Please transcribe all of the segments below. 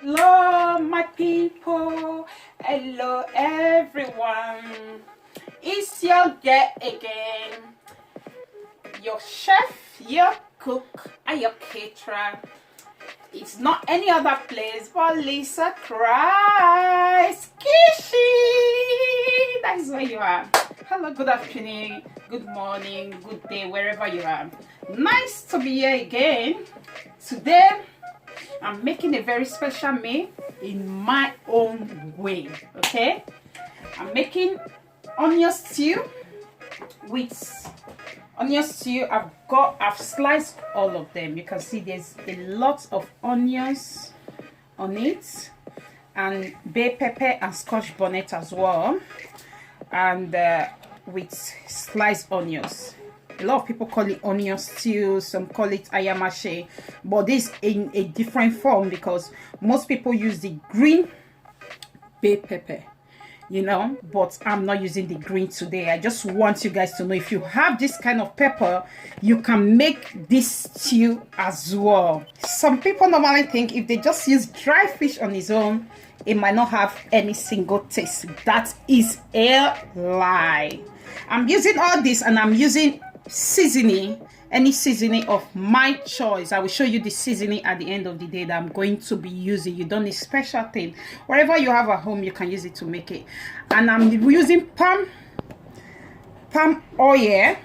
Hello my people, hello everyone. It's your girl again, your chef, your cook and your caterer. It's not any other place but Lisachrist Kitchen. That's where you are. Hello, good afternoon, good morning, good day, wherever you are. Nice to be here again. Today I'm making a very special meal in my own way. Okay, I'm making onion stew with onion stew. I've sliced all of them. You can see there's a lot of onions on it, and bay pepper and scotch bonnet as well, and with sliced onions. A lot of people call it onion stew, some call it ayamashi, but this in a different form because most people use the green bay pepper, you know, but I'm not using the green today. I just want you guys to know, if you have this kind of pepper, you can make this stew as well. Some people normally think if they just use dry fish on its own, it might not have any single taste. That is a lie. I'm using all this, and I'm using seasoning, any seasoning of my choice. I will show you the seasoning at the end of the day that I'm going to be using. You don't need special thing. Whatever you have at home, you can use it to make it. And I'm using palm oil,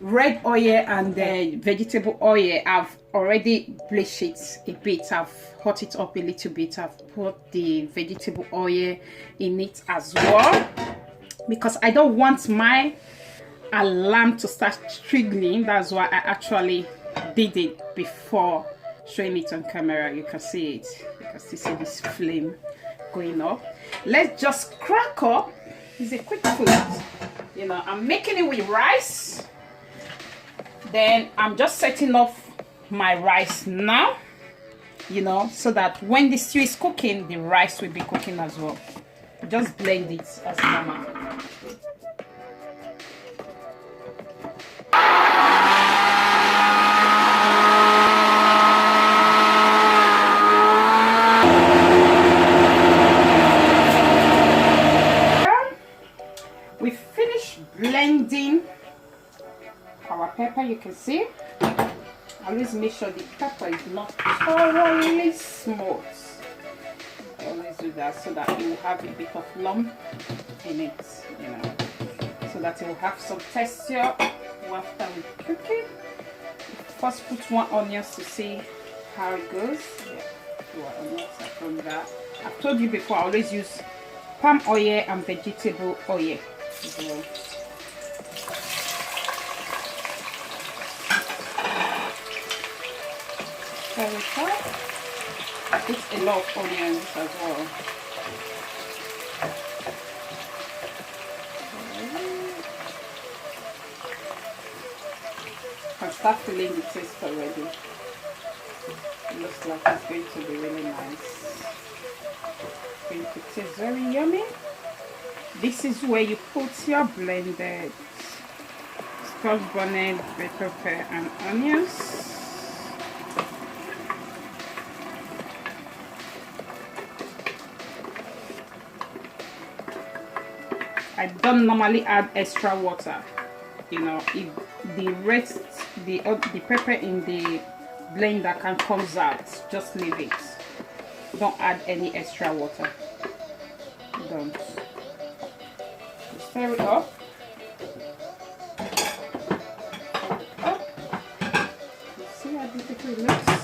red oil, and vegetable oil. I've already bleached it a bit. I've hot it up a little bit. I've put the vegetable oil in it as well because I don't want my alarm to start triggering. That's why I actually did it before showing it on camera. You can see it. You can still see this flame going up. Let's just crack up. It's a quick food. You know, I'm making it with rice. Then I'm just setting off my rice now, you know, so that when the stew is cooking, the rice will be cooking as well. Just blend it as normal. We finished blending our pepper. You can see, always make sure the pepper is not thoroughly smooth. I always do that so that it will have a bit of lump in it, you know, so that it will have some texture after we cook it. First put one onion to see how it goes. Yeah, two onions. I've done that. I've told you before, I always use palm oil and vegetable oil as well. It's a lot of onions as well. I can start feeling the taste already. It looks like it's going to be really nice. It's going to taste very yummy. This is where you put your blended scotch bonnet, red pepper and onions. I don't normally add extra water, you know. If the rest, the pepper in the blender can comes out, just leave it. Don't add any extra water. Don't. Stir it up. See how beautiful it looks.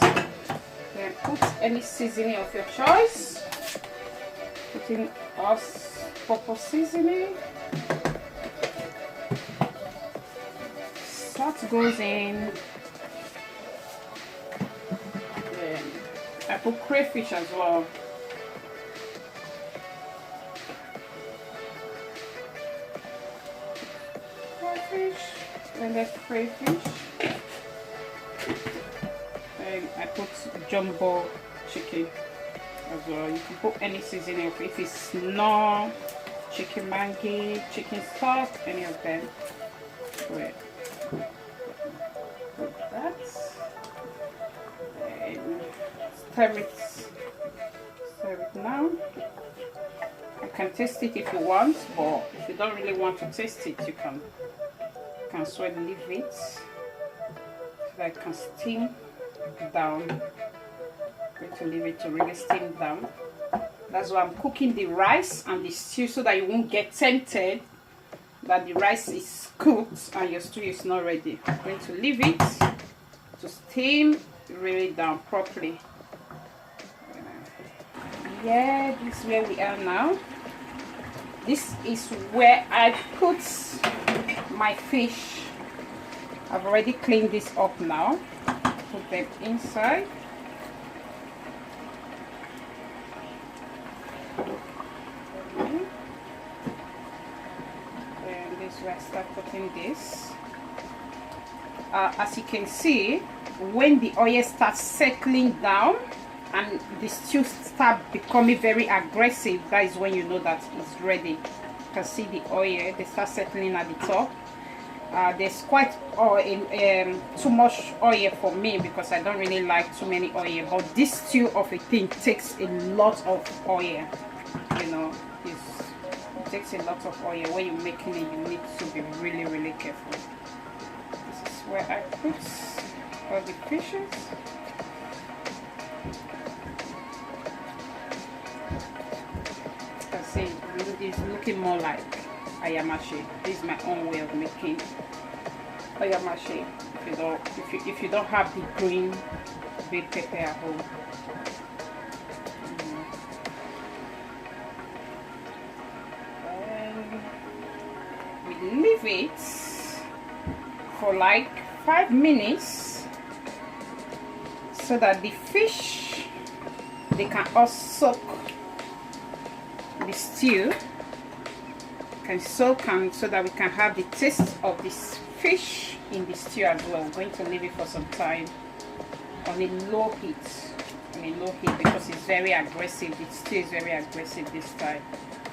Then put any seasoning of your choice. Put in all-purpose seasoning. Salt goes in. Then I put crayfish as well. And that's crayfish. And I put jumbo chicken as well. You can put any seasoning if it's not chicken mangi, chicken stock, any of them. Great. Put that. And stir it now. You can taste it if you want, but if you don't really want to taste it, you can as well leave it so that it can steam down. I'm going to leave it to really steam down. That's why I'm cooking the rice and the stew, so that you won't get tempted that the rice is cooked and your stew is not ready. I'm going to leave it to steam really down properly. Yeah, this is where we are now. This is where I put my fish. I've already cleaned this up now. Put them inside. And this is where I start putting this. As you can see, when the oil starts settling down and the stew start becoming very aggressive, that is when you know that it's ready. You can see the oil, they start settling at the top. There's quite too much oil for me because I don't really like too many oil, but this stew of a thing takes a lot of oil. You know, it takes a lot of oil. When you're making it, you need to be really careful. This is where I put all the fishes. See, it's looking more like ayamashi. This is my own way of making ayamashi. If you don't have the green bell pepper at home. And we leave it for like 5 minutes so that the fish, they can also soak the stew, so that we can have the taste of this fish in the stew as well. We're going to leave it for some time on a low heat, because it's very aggressive. The stew is very aggressive this time.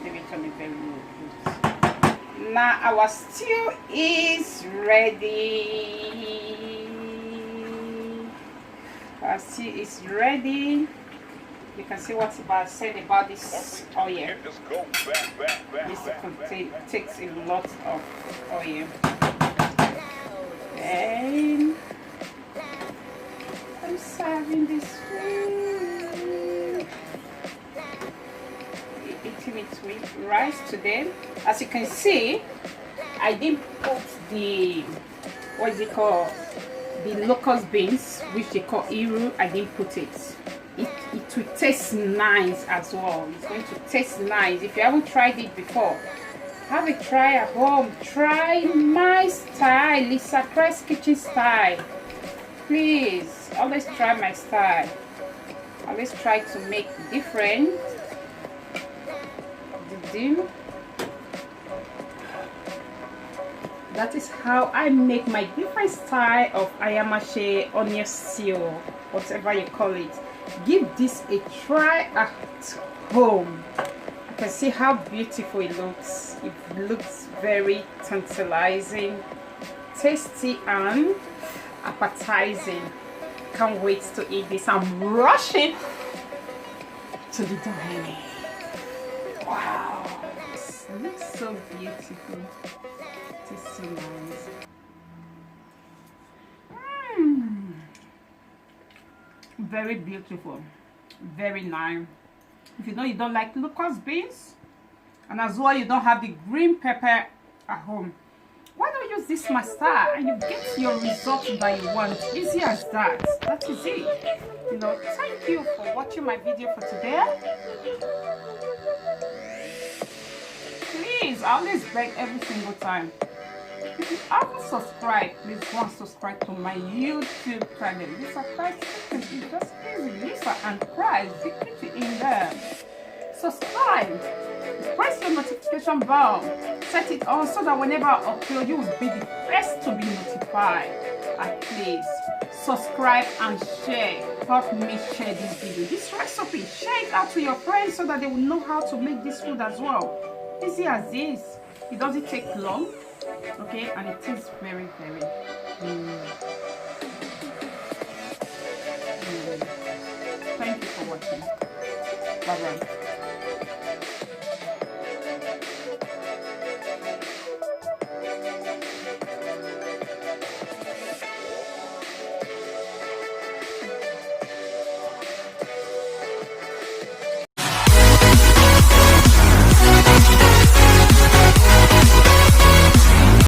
Leave it on a very low heat. Now our stew is ready. Our stew is ready. You can see what I said about this oil. This takes a lot of oil. And I'm serving this food. Eating it with rice today. As you can see, I didn't put the, what is it called? The locust beans, which they call iru. I didn't put it. It will taste nice as well. It's going to taste nice. If you haven't tried it before, have a try at home. Try my style, Lisachrist Kitchen style. Please, always try my style. Always try to make different. That is how I make my different style of ayamashi, onion stew, whatever you call it. Give this a try at home. You can see how beautiful it looks. It looks very tantalizing, tasty and appetizing. Can't wait to eat this. I'm rushing to the dining. Wow, it looks so beautiful. It is so nice. Very beautiful, very nice. If you know you don't like locust beans, and as well you don't have the green pepper at home, why don't you use this mustard and you get your result that you want? Easy as that. That is it. You know, thank you for watching my video for today. Please, I always beg every single time, if you haven't subscribed, please go and subscribe to my YouTube channel. Lisachrist Kitchen. It's just easy. Lisa and Christ, the in there. Subscribe. Press the notification bell. Set it on so that whenever I upload, you will be the first to be notified. And please subscribe and share. Help me share this video. This recipe, share it out to your friends so that they will know how to make this food as well. Easy as this. It doesn't take long. Okay, and it tastes very Thank you for watching. Bye bye.